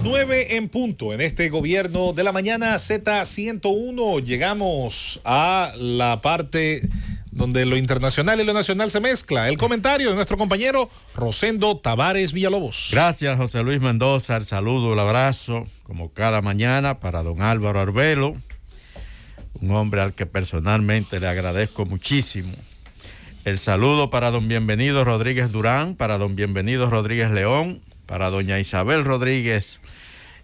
9 en punto en este gobierno de la mañana Z101. Llegamos a la parte donde lo internacional y lo nacional se mezcla. El comentario de nuestro compañero Rosendo Tavares Villalobos. Gracias, José Luis Mendoza. El saludo, el abrazo, como cada mañana, para don Álvaro Arbelo, un hombre al que personalmente le agradezco muchísimo. El saludo para don Bienvenido Rodríguez Durán, para don Bienvenido Rodríguez León, para doña Isabel Rodríguez.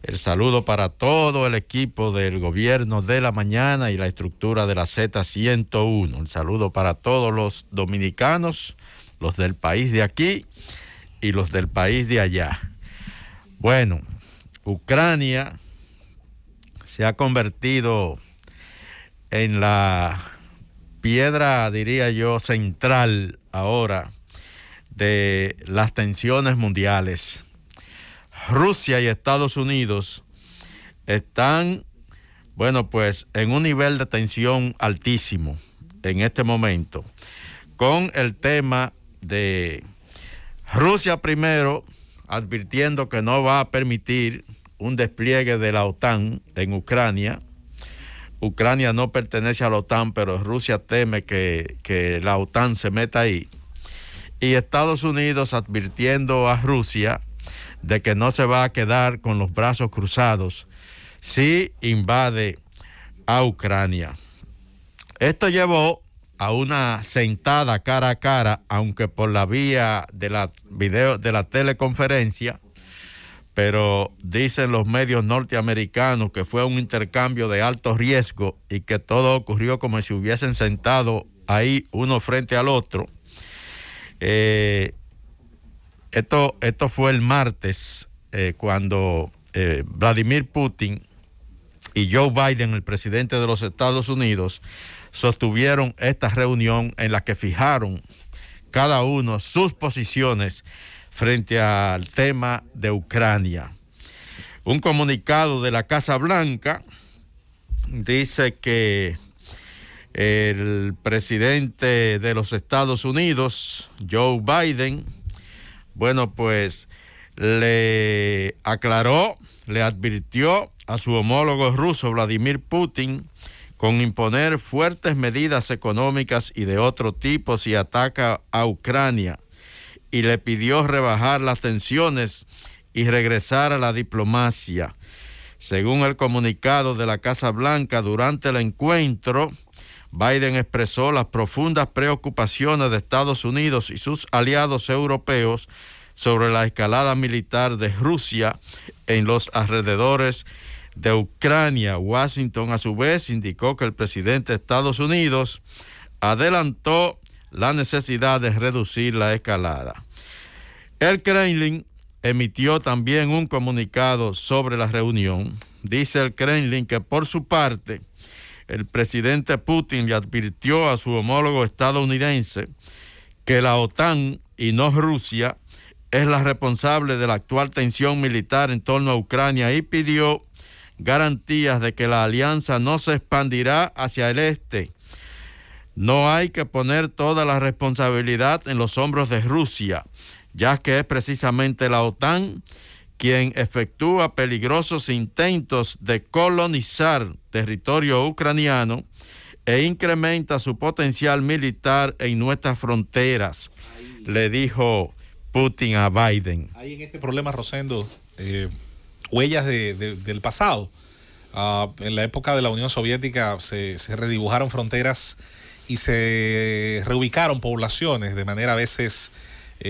El saludo para todo el equipo del gobierno de la mañana y la estructura de la Z101. El saludo para todos los dominicanos, los del país de aquí y los del país de allá. Bueno, Ucrania se ha convertido en la piedra, diría yo, central ahora de las tensiones mundiales. Rusia y Estados Unidos están, bueno, pues en un nivel de tensión altísimo en este momento, con el tema de Rusia primero advirtiendo que no va a permitir un despliegue de la OTAN en Ucrania. Ucrania no pertenece a la OTAN, pero Rusia teme que la OTAN se meta ahí. Y Estados Unidos advirtiendo a Rusia de que no se va a quedar con los brazos cruzados si invade a Ucrania. Esto llevó a una sentada cara a cara, aunque por la vía de la teleconferencia, pero dicen los medios norteamericanos que fue un intercambio de alto riesgo y que todo ocurrió como si hubiesen sentado ahí uno frente al otro. Esto fue el martes cuando Vladimir Putin y Joe Biden, el presidente de los Estados Unidos, sostuvieron esta reunión en la que fijaron cada uno sus posiciones frente al tema de Ucrania. Un comunicado de la Casa Blanca dice que el presidente de los Estados Unidos, Joe Biden, bueno, pues le aclaró, le advirtió a su homólogo ruso, Vladimir Putin, con imponer fuertes medidas económicas y de otro tipo si ataca a Ucrania, y le pidió rebajar las tensiones y regresar a la diplomacia. Según el comunicado de la Casa Blanca, durante el encuentro, Biden expresó las profundas preocupaciones de Estados Unidos y sus aliados europeos sobre la escalada militar de Rusia en los alrededores de Ucrania. Washington, a su vez, indicó que el presidente de Estados Unidos adelantó la necesidad de reducir la escalada. El Kremlin emitió también un comunicado sobre la reunión. Dice el Kremlin que, por su parte, el presidente Putin le advirtió a su homólogo estadounidense que la OTAN y no Rusia es la responsable de la actual tensión militar en torno a Ucrania y pidió garantías de que la alianza no se expandirá hacia el este. No hay que poner toda la responsabilidad en los hombros de Rusia, ya que es precisamente la OTAN quien efectúa peligrosos intentos de colonizar territorio ucraniano e incrementa su potencial militar en nuestras fronteras, le dijo Putin a Biden. Hay en este problema, Rosendo, huellas del pasado. En la época de la Unión Soviética se redibujaron fronteras y se reubicaron poblaciones de manera a veces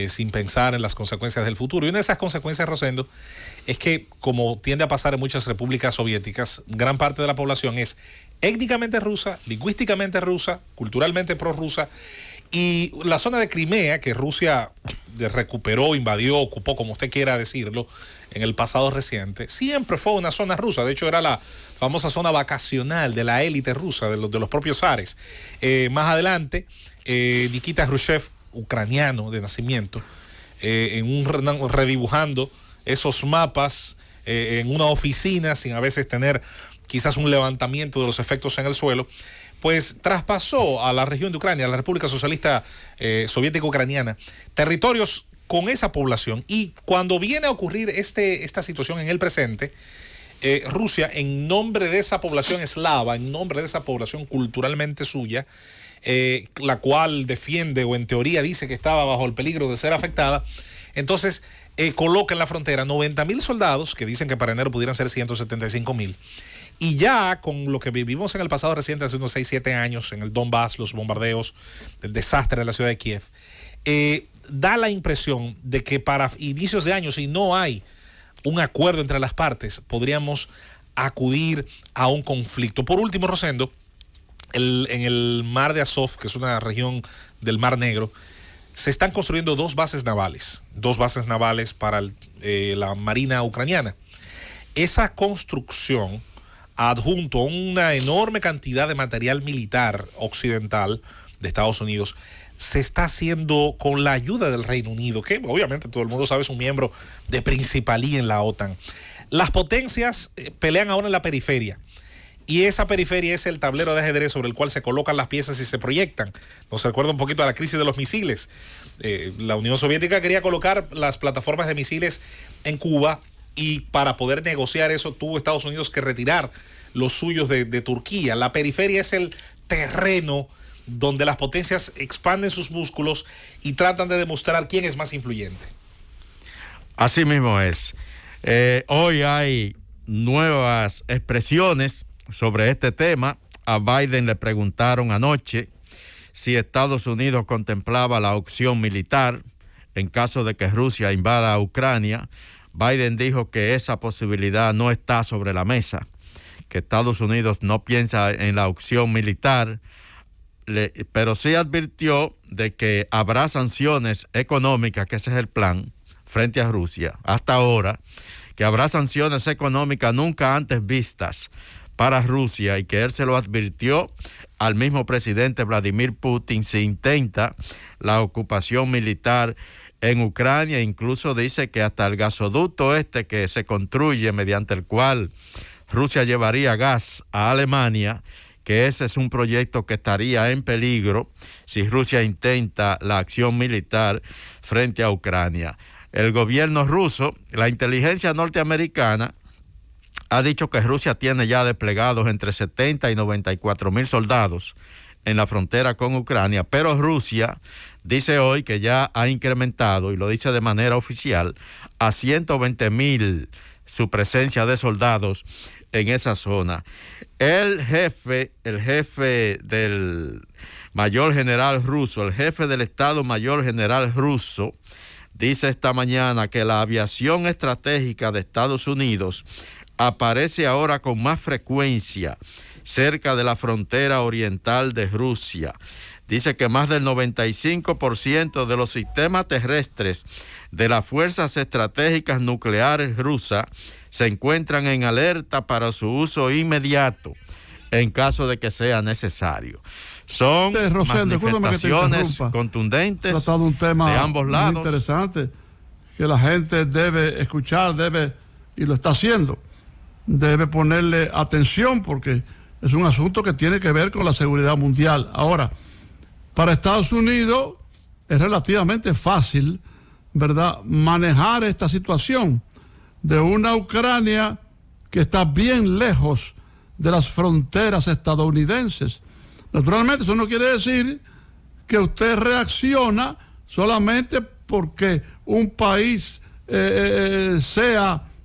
sin pensar en las consecuencias del futuro. Y una de esas consecuencias, Rosendo, es que, como tiende a pasar en muchas repúblicas soviéticas, gran parte de la población es étnicamente rusa, lingüísticamente rusa, culturalmente prorrusa, y la zona de Crimea, que Rusia recuperó, invadió, ocupó, como usted quiera decirlo, en el pasado reciente, siempre fue una zona rusa. De hecho, era la famosa zona vacacional de la élite rusa, de los propios zares. Más adelante, Nikita Khrushchev, ucraniano de nacimiento, redibujando esos mapas en una oficina, sin a veces tener quizás un levantamiento de los efectos en el suelo, pues traspasó a la región de Ucrania, a la República Socialista Soviética Ucraniana, territorios con esa población. Y cuando viene a ocurrir esta situación en el presente, Rusia, en nombre de esa población eslava, en nombre de esa población culturalmente suya, la cual defiende o en teoría dice que estaba bajo el peligro de ser afectada, entonces coloca en la frontera 90,000 soldados, que dicen que para enero pudieran ser 175,000. Y ya con lo que vivimos en el pasado reciente, hace unos 6-7 años, en el Donbass, los bombardeos, el desastre de la ciudad de Kiev, da la impresión de que para inicios de año, si no hay un acuerdo entre las partes, podríamos acudir a un conflicto. Por último, Rosendo, en el mar de Azov, que es una región del Mar Negro, se están construyendo dos bases navales para la Marina ucraniana. Esa construcción, adjunto a una enorme cantidad de material militar occidental de Estados Unidos, se está haciendo con la ayuda del Reino Unido, que obviamente todo el mundo sabe es un miembro de principalía en la OTAN. Las potencias pelean ahora en la periferia, y esa periferia es el tablero de ajedrez sobre el cual se colocan las piezas y se proyectan. Nos recuerda un poquito a la crisis de los misiles. La Unión Soviética quería colocar las plataformas de misiles en Cuba, y para poder negociar eso tuvo Estados Unidos que retirar los suyos de Turquía. La periferia es el terreno donde las potencias expanden sus músculos y tratan de demostrar quién es más influyente. Así mismo es. Hoy hay nuevas expresiones sobre este tema. A Biden le preguntaron anoche si Estados Unidos contemplaba la opción militar en caso de que Rusia invada a Ucrania. Biden dijo que esa posibilidad no está sobre la mesa, que Estados Unidos no piensa en la opción militar, pero sí advirtió de que habrá sanciones económicas, que ese es el plan, frente a Rusia, hasta ahora, que habrá sanciones económicas nunca antes vistas para Rusia, y que él se lo advirtió al mismo presidente Vladimir Putin si intenta la ocupación militar en Ucrania. Incluso dice que hasta el gasoducto que se construye, mediante el cual Rusia llevaría gas a Alemania, que ese es un proyecto que estaría en peligro si Rusia intenta la acción militar frente a Ucrania. El gobierno ruso, la inteligencia norteamericana, ha dicho que Rusia tiene ya desplegados entre 70 y 94,000 soldados en la frontera con Ucrania, pero Rusia dice hoy que ya ha incrementado, y lo dice de manera oficial, a 120,000 su presencia de soldados en esa zona. El jefe del mayor general ruso, el jefe del Estado Mayor General ruso, dice esta mañana que la aviación estratégica de Estados Unidos aparece ahora con más frecuencia cerca de la frontera oriental de Rusia. Dice que más del 95% de los sistemas terrestres de las fuerzas estratégicas nucleares rusas se encuentran en alerta para su uso inmediato en caso de que sea necesario. Son manifestaciones contundentes tratado un tema de ambos lados. Muy interesante, que la gente debe escuchar, y lo está haciendo, debe ponerle atención, porque es un asunto que tiene que ver con la seguridad mundial. Ahora, para Estados Unidos es relativamente fácil, ¿verdad?, manejar esta situación de una Ucrania que está bien lejos de las fronteras estadounidenses. Naturalmente, eso no quiere decir que usted reacciona solamente porque un país esté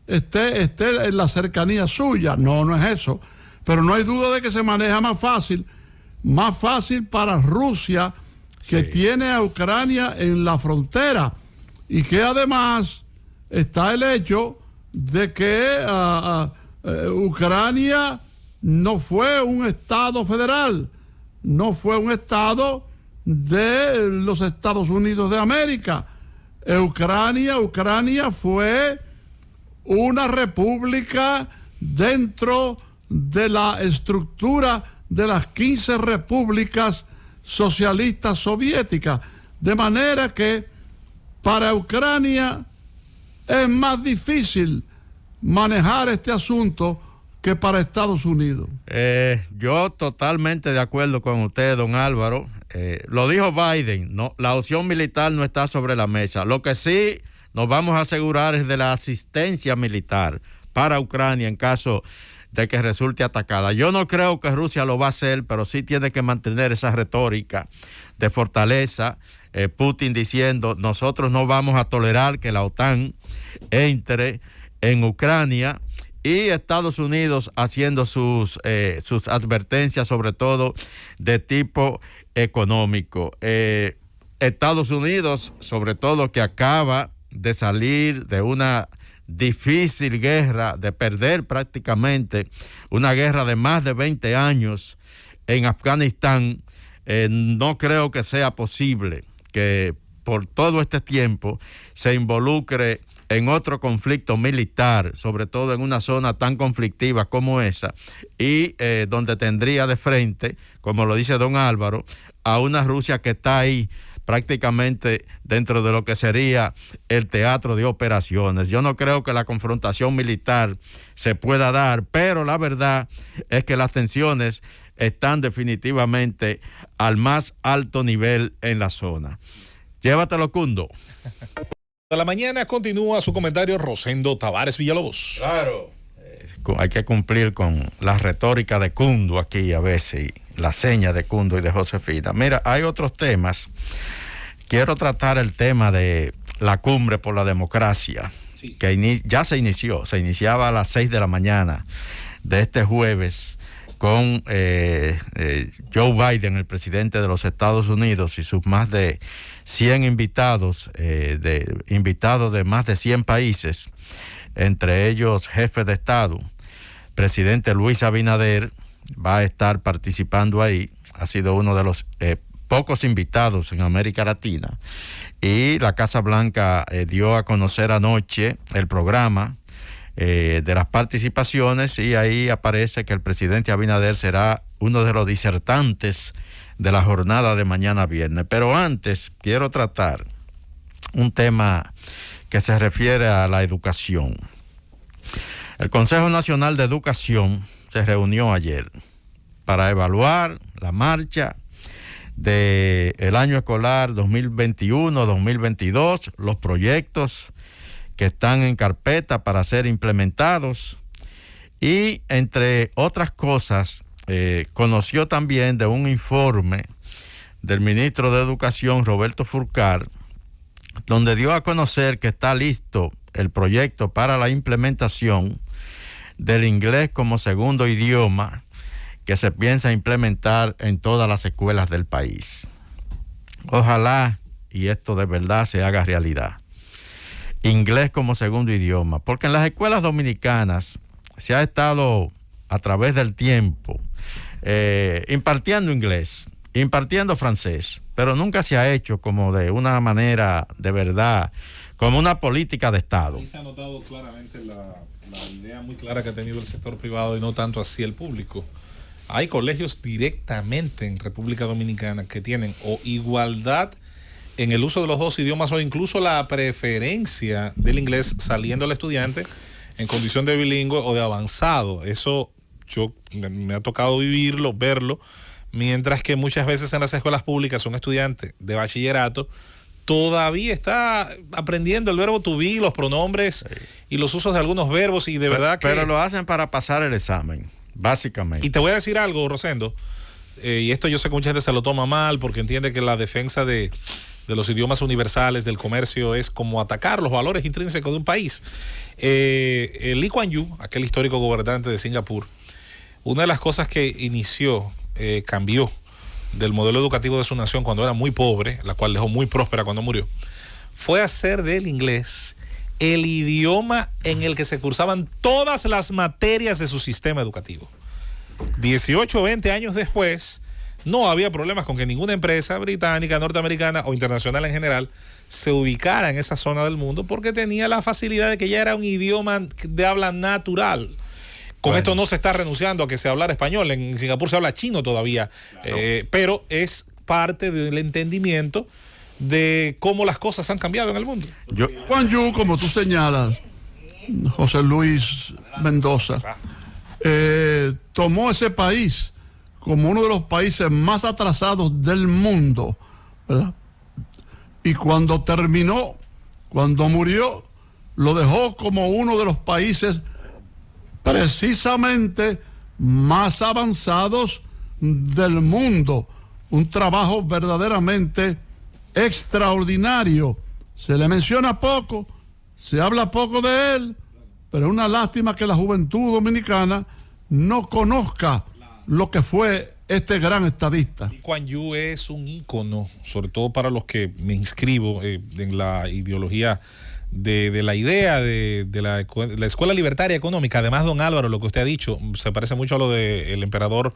en la cercanía suya. No es eso. Pero no hay duda de que se maneja más fácil para Rusia, que sí tiene a Ucrania en la frontera, y que además está el hecho de que Ucrania no fue un estado federal, no fue un estado de los Estados Unidos de América. Ucrania fue una república dentro de la estructura de las 15 repúblicas socialistas soviéticas, de manera que para Ucrania es más difícil manejar este asunto que para Estados Unidos. Yo totalmente de acuerdo con usted, don Álvaro. lo dijo Biden, no, la opción militar no está sobre la mesa. Lo que sí nos vamos a asegurar es de la asistencia militar para Ucrania en caso de que resulte atacada. Yo no creo que Rusia lo va a hacer, pero sí tiene que mantener esa retórica de fortaleza. Putin diciendo, nosotros no vamos a tolerar que la OTAN entre en Ucrania, y Estados Unidos haciendo sus advertencias, sobre todo de tipo económico. Estados Unidos, sobre todo, que acaba de salir de una difícil guerra, de perder prácticamente una guerra de más de 20 años en Afganistán, no creo que sea posible que por todo este tiempo se involucre en otro conflicto militar, sobre todo en una zona tan conflictiva como esa, y donde tendría de frente, como lo dice don Álvaro, a una Rusia que está ahí prácticamente dentro de lo que sería el teatro de operaciones. Yo no creo que la confrontación militar se pueda dar, pero la verdad es que las tensiones están definitivamente al más alto nivel en la zona. Llévatelo, Cundo. De la mañana continúa su comentario Rosendo Tavares Villalobos. Claro. Hay que cumplir con la retórica de Cundo aquí a veces, y la seña de Cundo y de Josefina. Mira, hay otros temas. Quiero tratar el tema de la cumbre por la democracia, sí, que ya se iniciaba a las 6 de la mañana de este jueves con Joe Biden, el presidente de los Estados Unidos, y sus más de 100 invitados, invitados de más de 100 países, entre ellos jefes de Estado. Presidente Luis Abinader va a estar participando ahí, ha sido uno de los pocos invitados en América Latina, y la Casa Blanca dio a conocer anoche el programa de las participaciones, y ahí aparece que el presidente Abinader será uno de los disertantes de la jornada de mañana viernes. Pero antes quiero tratar un tema que se refiere a la educación. El Consejo Nacional de Educación se reunió ayer para evaluar la marcha del año escolar 2021-2022, los proyectos que están en carpeta para ser implementados, y entre otras cosas conoció también de un informe del ministro de Educación, Roberto Fulcar, donde dio a conocer que está listo el proyecto para la implementación del inglés como segundo idioma, que se piensa implementar en todas las escuelas del país. Ojalá y esto de verdad se haga realidad. Inglés como segundo idioma, porque en las escuelas dominicanas se ha estado a través del tiempo impartiendo inglés, impartiendo francés, pero nunca se ha hecho como de una manera de verdad, como una política de Estado. Ahí se ha notado claramente la idea muy clara que ha tenido el sector privado y no tanto así el público. Hay colegios directamente en República Dominicana que tienen o igualdad en el uso de los dos idiomas, o incluso la preferencia del inglés saliendo al estudiante en condición de bilingüe o de avanzado. Eso me ha tocado vivirlo, verlo, mientras que muchas veces en las escuelas públicas un estudiante de bachillerato todavía está aprendiendo el verbo to be, los pronombres, sí, y los usos de algunos verbos, y de verdad que... Pero lo hacen para pasar el examen, básicamente. Y te voy a decir algo, Rosendo, y esto yo sé que mucha gente se lo toma mal porque entiende que la defensa de los idiomas universales, del comercio, es como atacar los valores intrínsecos de un país. Lee Kuan Yew, aquel histórico gobernante de Singapur, una de las cosas que cambió del modelo educativo de su nación cuando era muy pobre, la cual dejó muy próspera cuando murió, fue hacer del inglés el idioma en el que se cursaban todas las materias de su sistema educativo. 18 o 20 años después, no había problemas con que ninguna empresa británica, norteamericana o internacional en general se ubicara en esa zona del mundo, porque tenía la facilidad de que ya era un idioma de habla natural. Con esto no se está renunciando a que se hablara español. En Singapur se habla chino todavía, claro, pero es parte del entendimiento de cómo las cosas han cambiado en el mundo. Kuan Yew, como tú señalas, José Luis Mendoza, tomó ese país como uno de los países más atrasados del mundo, ¿verdad? Y cuando terminó, cuando murió, lo dejó como uno de los países precisamente más avanzados del mundo. Un trabajo verdaderamente extraordinario. Se le menciona poco, se habla poco de él, pero es una lástima que la juventud dominicana no conozca lo que fue este gran estadista. Lee Kuan Yew es un ícono, sobre todo para los que me inscribo en la ideología de la idea de la Escuela Libertaria Económica. Además, don Álvaro, lo que usted ha dicho se parece mucho a lo del emperador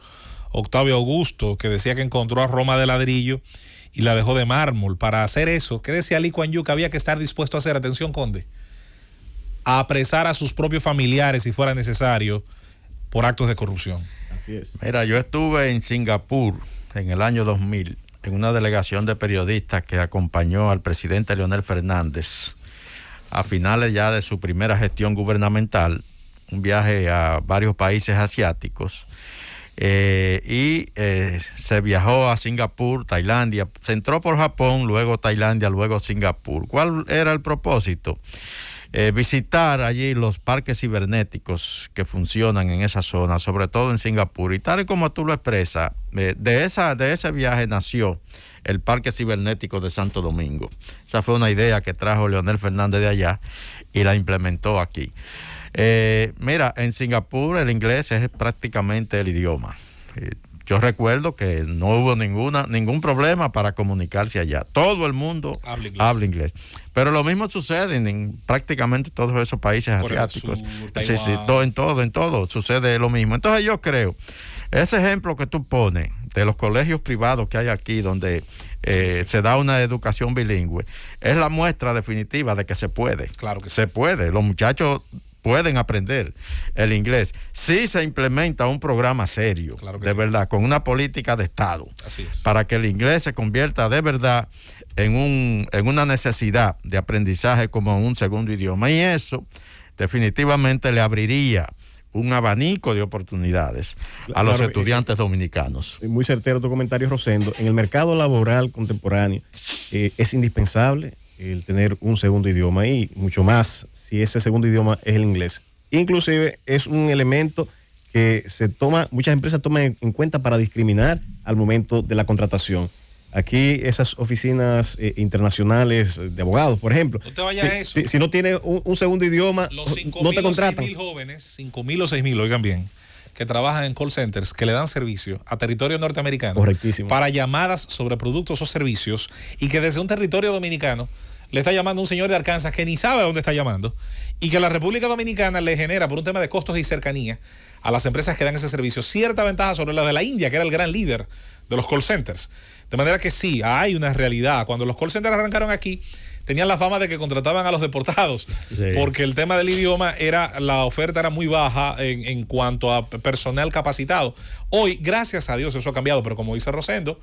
Octavio Augusto, que decía que encontró a Roma de ladrillo y la dejó de mármol. Para hacer eso, ¿qué decía Lee Kuan Yew que había que estar dispuesto a hacer? Atención, conde, a apresar a sus propios familiares si fuera necesario por actos de corrupción. Así es. Mira, yo estuve en Singapur en el año 2000 en una delegación de periodistas que acompañó al presidente Leonel Fernández a finales ya de su primera gestión gubernamental, un viaje a varios países asiáticos, se viajó a Singapur, Tailandia, se entró por Japón, luego Tailandia, luego Singapur. ¿Cuál era el propósito? Visitar allí los parques cibernéticos que funcionan en esa zona, sobre todo en Singapur. Y tal y como tú lo expresas, de ese viaje nació el Parque Cibernético de Santo Domingo. Esa fue una idea que trajo Leonel Fernández de allá y la implementó aquí. Mira, en Singapur el inglés es prácticamente el idioma. Yo recuerdo que no hubo ningún problema para comunicarse allá. Todo el mundo habla inglés. Pero lo mismo sucede en prácticamente todos esos países asiáticos. Sí, en todo sucede lo mismo. Entonces yo creo, ese ejemplo que tú pones de los colegios privados que hay aquí, donde se da una educación bilingüe, es la muestra definitiva de que se puede. Claro que sí. Se puede. Los muchachos pueden aprender el inglés si se implementa un programa serio, claro que de sí, verdad, con una política de Estado. Así es. Para que el inglés se convierta de verdad en una necesidad de aprendizaje como un segundo idioma. Y eso definitivamente le abriría un abanico de oportunidades a los estudiantes dominicanos. Muy certero tu comentario, Rosendo. En el mercado laboral contemporáneo es indispensable el tener un segundo idioma, y mucho más si ese segundo idioma es el inglés. Inclusive es un elemento que muchas empresas toman en cuenta para discriminar al momento de la contratación. Aquí esas oficinas internacionales de abogados, por ejemplo, no te vayas a eso. Si no tienes un segundo idioma, no te contratan. 5.000 jóvenes, 5.000 o 6.000, oigan bien, que trabajan en call centers, que le dan servicio a territorio norteamericano. Correctísimo. Para llamadas sobre productos o servicios, y que desde un territorio dominicano le está llamando un señor de Arkansas que ni sabe a dónde está llamando, y que la República Dominicana le genera, por un tema de costos y cercanía, a las empresas que dan ese servicio cierta ventaja sobre la de la India, que era el gran líder de los call centers. De manera que sí, hay una realidad. Cuando los call centers arrancaron aquí, tenían la fama de que contrataban a los deportados, sí, porque el tema del idioma la oferta era muy baja en cuanto a personal capacitado. Hoy, gracias a Dios, eso ha cambiado, pero como dice Rosendo,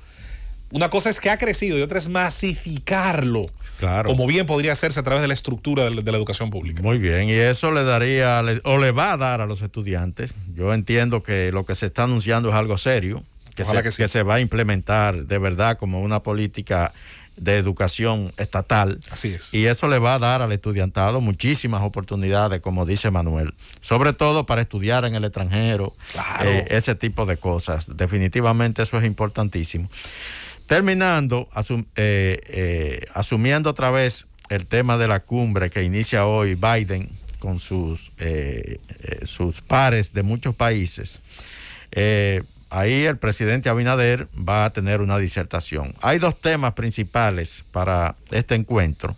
una cosa es que ha crecido y otra es masificarlo, claro, como bien podría hacerse a través de la estructura de la educación pública. Muy bien, y eso le va a dar a los estudiantes. Yo entiendo que lo que se está anunciando es algo serio, que se va a implementar de verdad como una política de educación estatal. Así es. Y eso le va a dar al estudiantado muchísimas oportunidades, como dice Manuel, sobre todo para estudiar en el extranjero, claro, ese tipo de cosas. Definitivamente eso es importantísimo. Terminando, asumiendo otra vez el tema de la cumbre que inicia hoy Biden con sus pares de muchos países, ahí el presidente Abinader va a tener una disertación. Hay dos temas principales para este encuentro,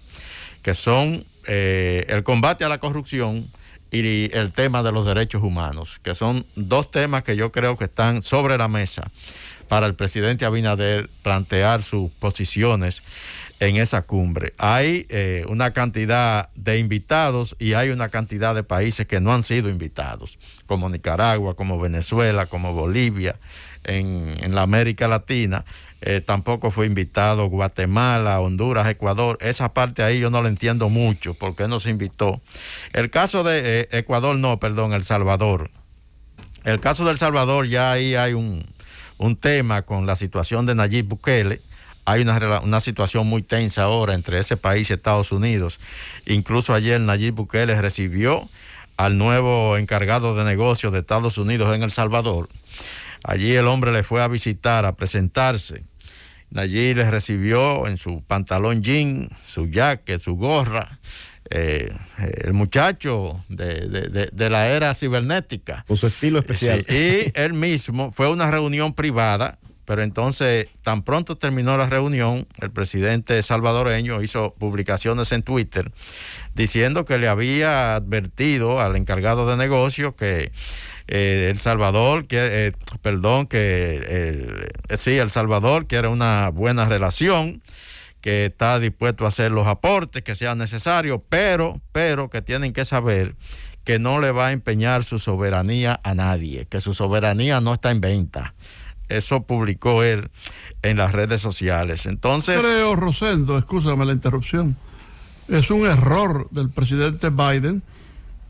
que son el combate a la corrupción y el tema de los derechos humanos, que son dos temas que yo creo que están sobre la mesa para el presidente Abinader plantear sus posiciones en esa cumbre. Hay una cantidad de invitados y hay una cantidad de países que no han sido invitados, como Nicaragua, como Venezuela, como Bolivia, en la América Latina. Tampoco fue invitado Guatemala, Honduras, Ecuador. Esa parte ahí yo no la entiendo mucho, ¿por qué no se invitó? El caso de El Salvador. El caso de El Salvador, ya ahí hay un tema con la situación de Nayib Bukele. Hay una situación muy tensa ahora entre ese país y Estados Unidos. Incluso ayer Nayib Bukele recibió al nuevo encargado de negocios de Estados Unidos en El Salvador. Allí el hombre le fue a visitar, a presentarse. Nayib le recibió en su pantalón jean, su jacket, su gorra. El muchacho de la era cibernética. Con su estilo especial. Sí, y él mismo fue a una reunión privada, pero entonces tan pronto terminó la reunión, el presidente salvadoreño hizo publicaciones en Twitter diciendo que le había advertido al encargado de negocio que El Salvador quiere, El Salvador quiere una buena relación, que está dispuesto a hacer los aportes que sean necesarios, pero que tienen que saber que no le va a empeñar su soberanía a nadie, que su soberanía no está en venta. Eso publicó él en las redes sociales. Entonces, creo, Rosendo, excúsame la interrupción, es un error del presidente Biden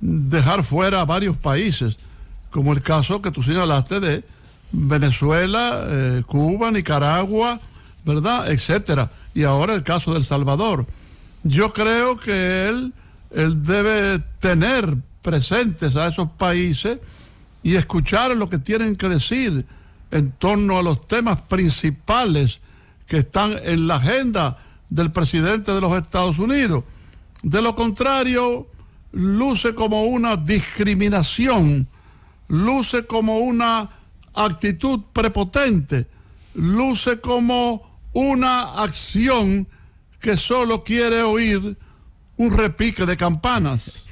dejar fuera a varios países, como el caso que tú señalaste de Venezuela, Cuba, Nicaragua, ¿verdad?, etcétera. Y ahora el caso de El Salvador. Yo creo que él debe tener presentes a esos países y escuchar lo que tienen que decir en torno a los temas principales que están en la agenda del presidente de los Estados Unidos. De lo contrario, luce como una discriminación, luce como una actitud prepotente, luce como una acción que solo quiere oír un repique de campanas.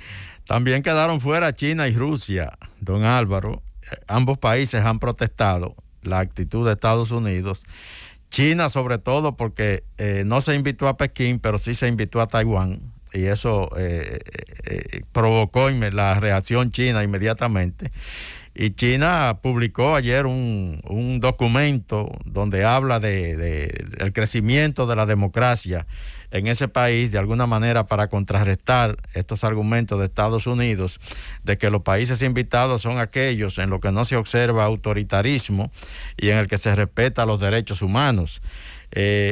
También quedaron fuera China y Rusia, don Álvaro. Ambos países han protestado la actitud de Estados Unidos. China sobre todo porque no se invitó a Pekín, pero sí se invitó a Taiwán, y eso provocó la reacción china inmediatamente. Y China publicó ayer un documento donde habla del crecimiento de la democracia en ese país, de alguna manera para contrarrestar estos argumentos de Estados Unidos de que los países invitados son aquellos en los que no se observa autoritarismo y en el que se respeta los derechos humanos.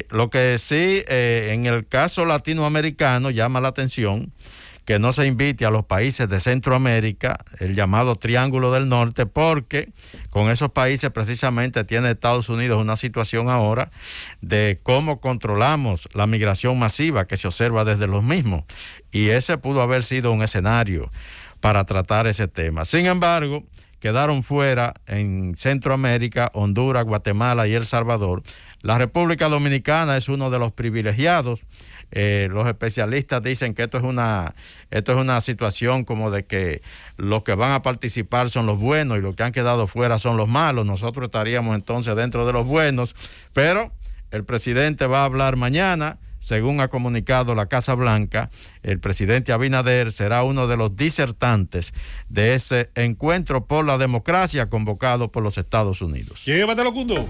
Lo que sí, en el caso latinoamericano, llama la atención que no se invite a los países de Centroamérica, el llamado Triángulo del Norte, porque con esos países precisamente tiene Estados Unidos una situación ahora de cómo controlamos la migración masiva que se observa desde los mismos, y ese pudo haber sido un escenario para tratar ese tema. Sin embargo, quedaron fuera en Centroamérica, Honduras, Guatemala y El Salvador. La República Dominicana es uno de los privilegiados. Los especialistas dicen que esto es una situación como de que los que van a participar son los buenos y los que han quedado fuera son los malos. Nosotros estaríamos entonces dentro de los buenos, pero el presidente va a hablar mañana. Según ha comunicado la Casa Blanca, el presidente Abinader será uno de los disertantes de ese encuentro por la democracia convocado por los Estados Unidos. Llévatelo, Cundo.